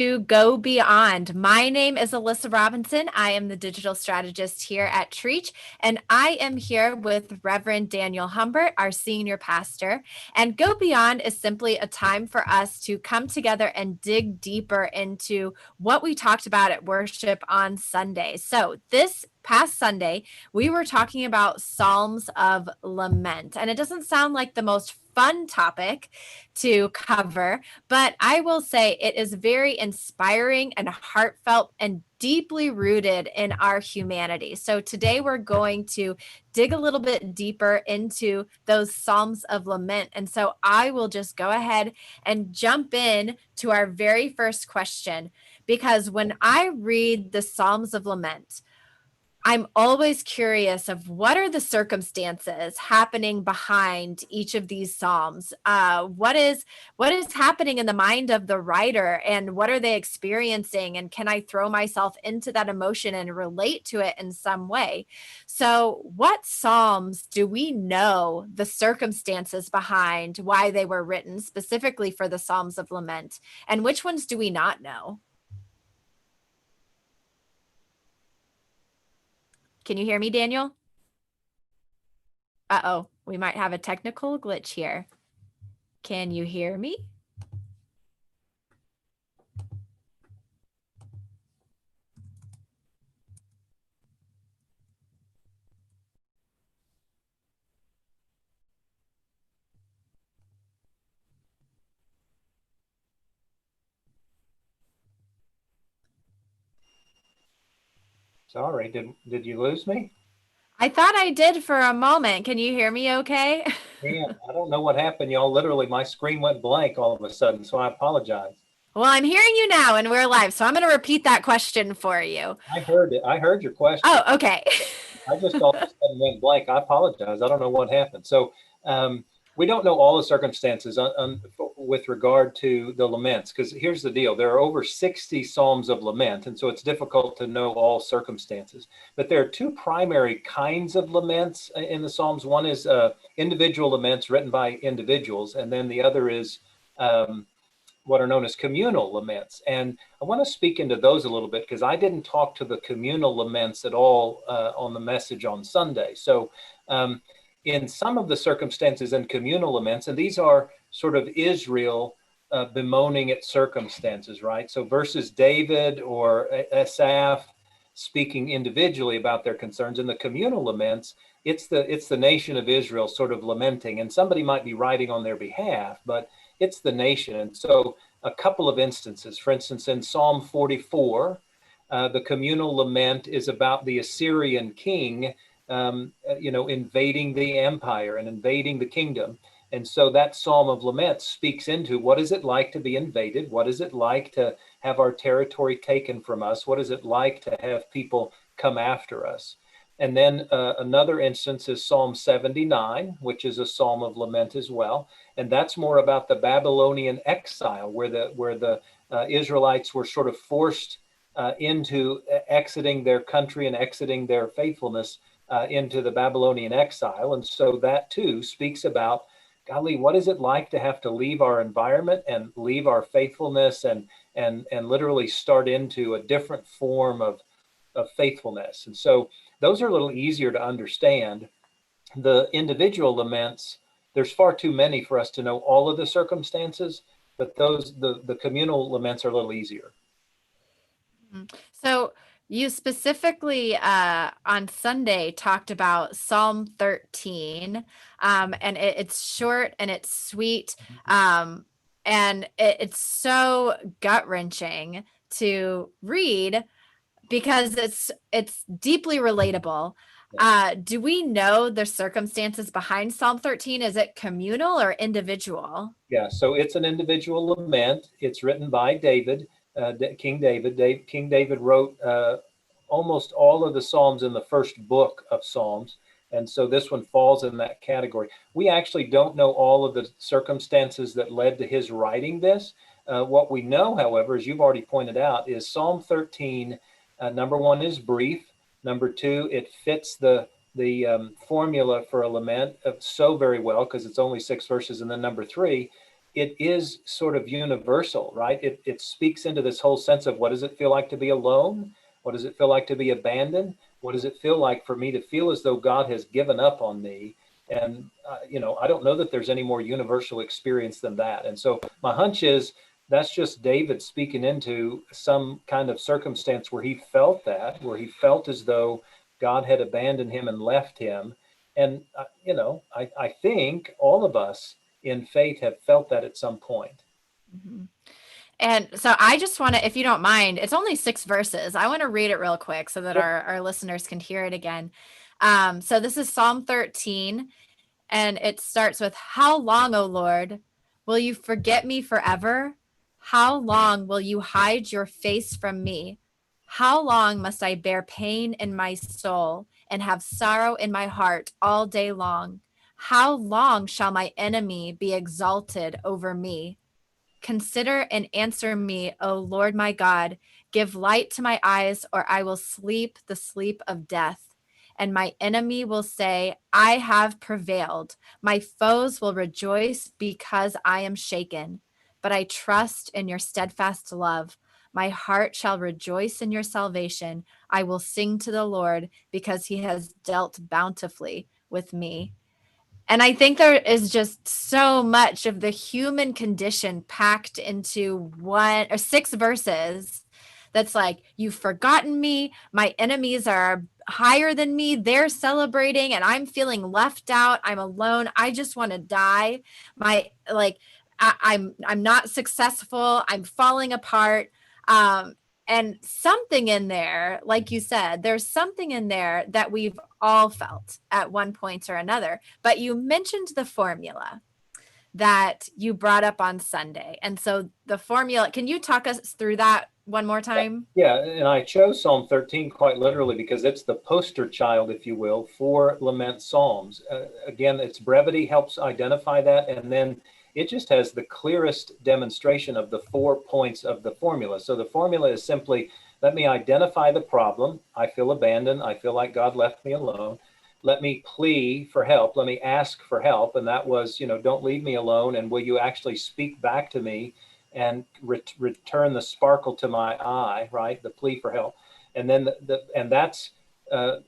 To Go Beyond. My name is Alyssa Robinson. I am the digital strategist here at Treach, and I am here with Reverend Daniel Humbert, our senior pastor. And Go Beyond is simply a time for us to come together and dig deeper into what we talked about at worship on Sunday. So this past Sunday, we were talking about Psalms of Lament, and it doesn't sound like the most fun topic to cover, but I will say it is very inspiring and heartfelt and deeply rooted in our humanity. So today we're going to dig a little bit deeper into those Psalms of Lament. And so I will just go ahead and jump in to our very first question, because when I read the Psalms of Lament, I'm always curious of what are the circumstances happening behind each of these psalms. What is happening in the mind of the writer, and what are they experiencing? And can I throw myself into that emotion and relate to it in some way? So, what psalms do we know the circumstances behind why they were written specifically for the Psalms of Lament, and which ones do we not know? Can you hear me, Daniel? Uh-oh, we might have a technical glitch here. Can you hear me? Sorry, did you lose me? I thought I did for a moment. Can you hear me okay? Yeah, I don't know what happened, y'all. Literally, my screen went blank all of a sudden, so I apologize. Well, I'm hearing you now and we're live, so I'm going to repeat that question for you. I heard it. I heard your question. Oh, okay. I just all of a sudden went blank. I apologize. I don't know what happened. So we don't know all the circumstances with regard to the laments, because here's the deal. There are over 60 Psalms of lament, and so it's difficult to know all circumstances. But there are two primary kinds of laments in the Psalms. One is individual laments written by individuals, and then the other is what are known as communal laments. And I want to speak into those a little bit, because I didn't talk to the communal laments at all on the message on Sunday. So in some of the circumstances in communal laments, and these are sort of Israel bemoaning its circumstances, right? So versus David or Asaph speaking individually about their concerns. In the communal laments, it's the nation of Israel sort of lamenting, and somebody might be writing on their behalf, but it's the nation. And so a couple of instances, for instance, in Psalm 44, the communal lament is about the Assyrian king, invading the empire and invading the kingdom. And so that Psalm of Lament speaks into what is it like to be invaded? What is it like to have our territory taken from us? What is it like to have people come after us? And then another instance is Psalm 79, which is a Psalm of Lament as well. And that's more about the Babylonian exile, where the Israelites were sort of forced into exiting their country and exiting their faithfulness into the Babylonian exile. And so that too speaks about, golly, what is it like to have to leave our environment and leave our faithfulness and literally start into a different form of faithfulness. And so those are a little easier to understand. The individual laments, there's far too many for us to know all of the circumstances, but the communal laments are a little easier. So you specifically on Sunday talked about Psalm 13, and it's short and it's sweet, and it's so gut-wrenching to read because it's deeply relatable. Do we know the circumstances behind Psalm 13? Is it communal or individual? Yeah, so it's an individual lament. It's written by David, King David. King David wrote almost all of the Psalms in the first book of Psalms. And so this one falls in that category. We actually don't know all of the circumstances that led to his writing this. What we know, however, as you've already pointed out, is Psalm 13, number one, is brief. Number two, it fits the formula for a lament so very well, because it's only 6 verses. And then number three, it is sort of universal, right? It speaks into this whole sense of, what does it feel like to be alone? What does it feel like to be abandoned? What does it feel like for me to feel as though God has given up on me? And, I don't know that there's any more universal experience than that. And so my hunch is that's just David speaking into some kind of circumstance where he felt that, where he felt as though God had abandoned him and left him. And, I think all of us in faith have felt that at some point. Mhm. And so I just want to, if you don't mind, it's only 6 verses. I want to read it real quick so that Sure. our listeners can hear it again. So this is Psalm 13, and it starts with, "How long, O Lord, will you forget me forever? How long will you hide your face from me? How long must I bear pain in my soul and have sorrow in my heart all day long? How long shall my enemy be exalted over me? Consider and answer me, O Lord my God. Give light to my eyes, or I will sleep the sleep of death. And my enemy will say, I have prevailed. My foes will rejoice because I am shaken. But I trust in your steadfast love. My heart shall rejoice in your salvation. I will sing to the Lord because he has dealt bountifully with me." And I think there is just so much of the human condition packed into 1 or 6 verses. That's like, "You've forgotten me. My enemies are higher than me. They're celebrating, and I'm feeling left out. I'm alone. I just want to die. My like, I'm not successful. I'm falling apart." Um, and something in there, like you said, there's something in there that we've all felt at one point or another. But you mentioned the formula that you brought up on Sunday. And so the formula, can you talk us through that one more time? Yeah, and I chose Psalm 13 quite literally because it's the poster child, if you will, for lament psalms. Again, its brevity helps identify that, and then it just has the clearest demonstration of the 4 points of the formula. So the formula is simply, let me identify the problem. I feel abandoned. I feel like God left me alone. Let me plea for help. Let me ask for help. And that was, don't leave me alone. And will you actually speak back to me and return the sparkle to my eye, right? The plea for help. And then and that's the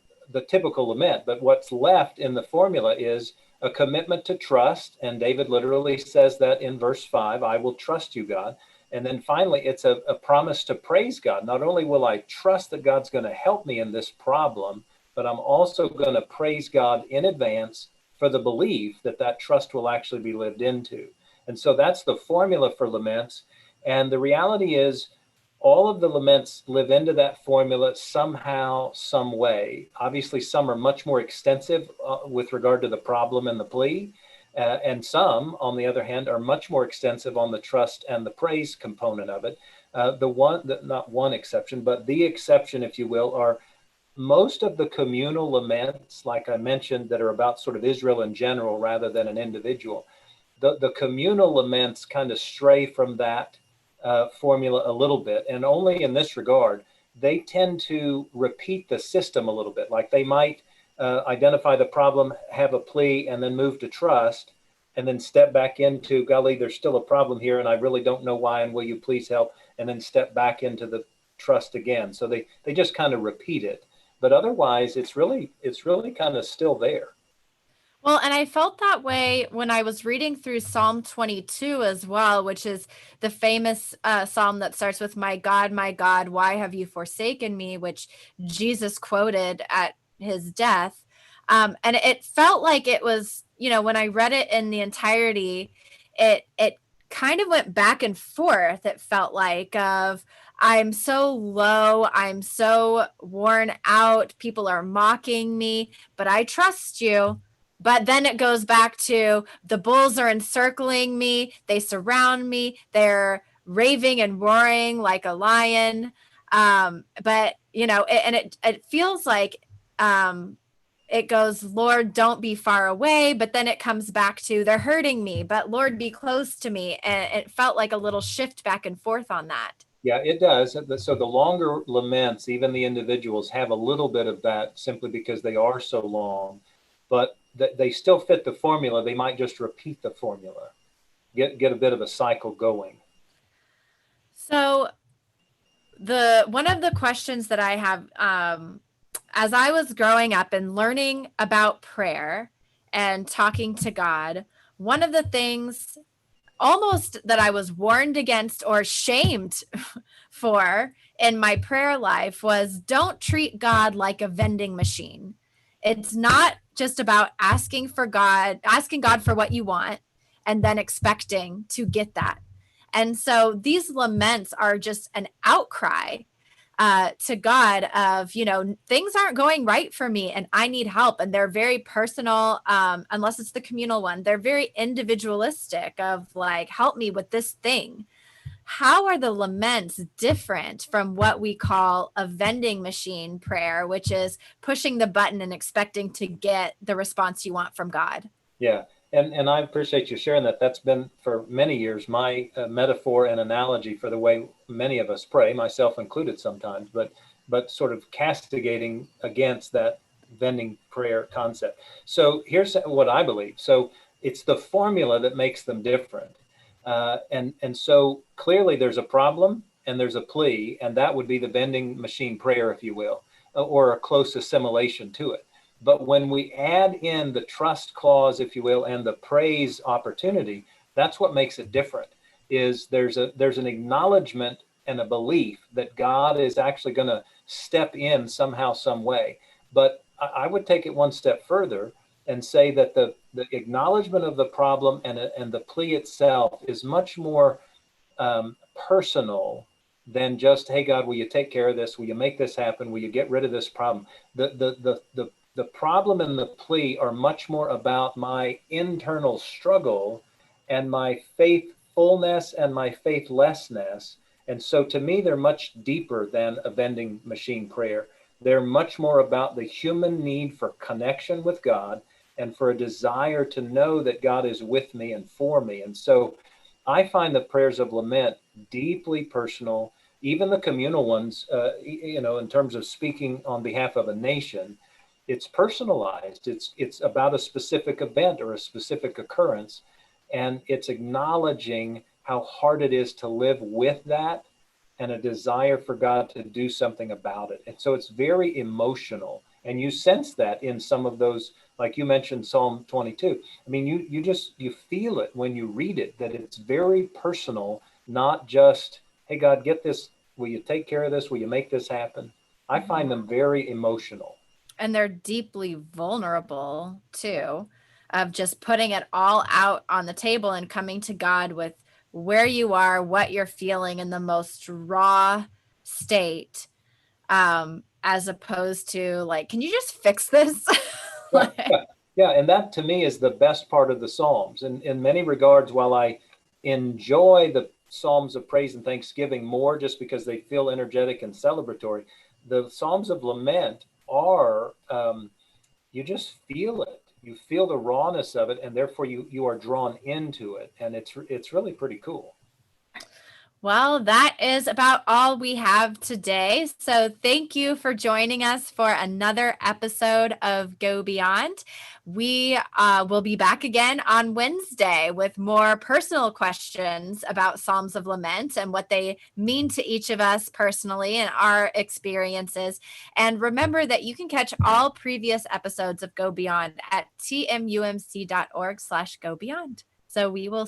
typical lament. But what's left in the formula is a commitment to trust. And David literally says that in verse 5, I will trust you, God. And then finally, it's a promise to praise God. Not only will I trust that God's going to help me in this problem, but I'm also going to praise God in advance for the belief that that trust will actually be lived into. And so that's the formula for laments. And the reality is, all of the laments live into that formula somehow, some way. Obviously, some are much more extensive with regard to the problem and the plea. And some, on the other hand, are much more extensive on the trust and the praise component of it. Not one exception, but the exception, if you will, are most of the communal laments, like I mentioned, that are about sort of Israel in general rather than an individual. The communal laments kind of stray from that formula a little bit, and only in this regard. They tend to repeat the system a little bit. Like they might identify the problem, have a plea, and then move to trust, and then step back into, golly, there's still a problem here, and I really don't know why, and will you please help? And then step back into the trust again. So they just kind of repeat it. But otherwise, it's really kind of still there. Well, and I felt that way when I was reading through Psalm 22 as well, which is the famous psalm that starts with, my God, why have you forsaken me?" which Jesus quoted at his death. And it felt like it was, when I read it in the entirety, it kind of went back and forth. It felt like of, I'm so low, I'm so worn out, people are mocking me, but I trust you. But then it goes back to, the bulls are encircling me. They surround me. They're raving and roaring like a lion. But, it feels like it goes, Lord, don't be far away. But then it comes back to, they're hurting me, but Lord, be close to me. And it felt like a little shift back and forth on that. Yeah, it does. So the longer laments, even the individuals, have a little bit of that simply because they are so long, but they still fit the formula. They might just repeat the formula. get a bit of a cycle going. So one of the questions that I have, as I was growing up and learning about prayer and talking to God, one of the things almost that I was warned against or shamed for in my prayer life was, don't treat God like a vending machine. It's not just about asking God for what you want and then expecting to get that. And so these laments are just an outcry to God of, things aren't going right for me and I need help. And they're very personal, unless it's the communal one. They're very individualistic of like, help me with this thing. How are the laments different from what we call a vending machine prayer, which is pushing the button and expecting to get the response you want from God? Yeah. And I appreciate you sharing that. That's been for many years my metaphor and analogy for the way many of us pray, myself included sometimes, but sort of castigating against that vending prayer concept. So here's what I believe. So it's the formula that makes them different. And so clearly there's a problem and there's a plea, and that would be the vending machine prayer, if you will, or a close assimilation to it. But when we add in the trust clause, if you will, and the praise opportunity, that's what makes it different. Is there's an acknowledgement and a belief that God is actually going to step in somehow, some way. But I would take it one step further and say that the acknowledgement of the problem and the plea itself is much more personal than just, hey God, will you take care of this? Will you make this happen? Will you get rid of this problem? The problem and the plea are much more about my internal struggle and my faithfulness and my faithlessness. And so to me, they're much deeper than a vending machine prayer. They're much more about the human need for connection with God and for a desire to know that God is with me and for me. And so I find the prayers of lament deeply personal, even the communal ones, in terms of speaking on behalf of a nation. It's personalized. It's about a specific event or a specific occurrence, and it's acknowledging how hard it is to live with that and a desire for God to do something about it. And so it's very emotional, and you sense that in some of those, like you mentioned Psalm 22. I mean, you feel it when you read it, that it's very personal, not just, hey God, get this, will you take care of this, will you make this happen? I find them very emotional. And they're deeply vulnerable too, of just putting it all out on the table and coming to God with where you are, what you're feeling in the most raw state, as opposed to like, can you just fix this? Yeah, and that to me is the best part of the Psalms. And in many regards, while I enjoy the Psalms of praise and thanksgiving more just because they feel energetic and celebratory, the Psalms of lament are, you just feel it. You feel the rawness of it, and therefore you are drawn into it. And it's really pretty cool. Well, that is about all we have today. So thank you for joining us for another episode of Go Beyond. We will be back again on Wednesday with more personal questions about Psalms of Lament and what they mean to each of us personally and our experiences. And remember that you can catch all previous episodes of Go Beyond at tmumc.org/gobeyond. So we will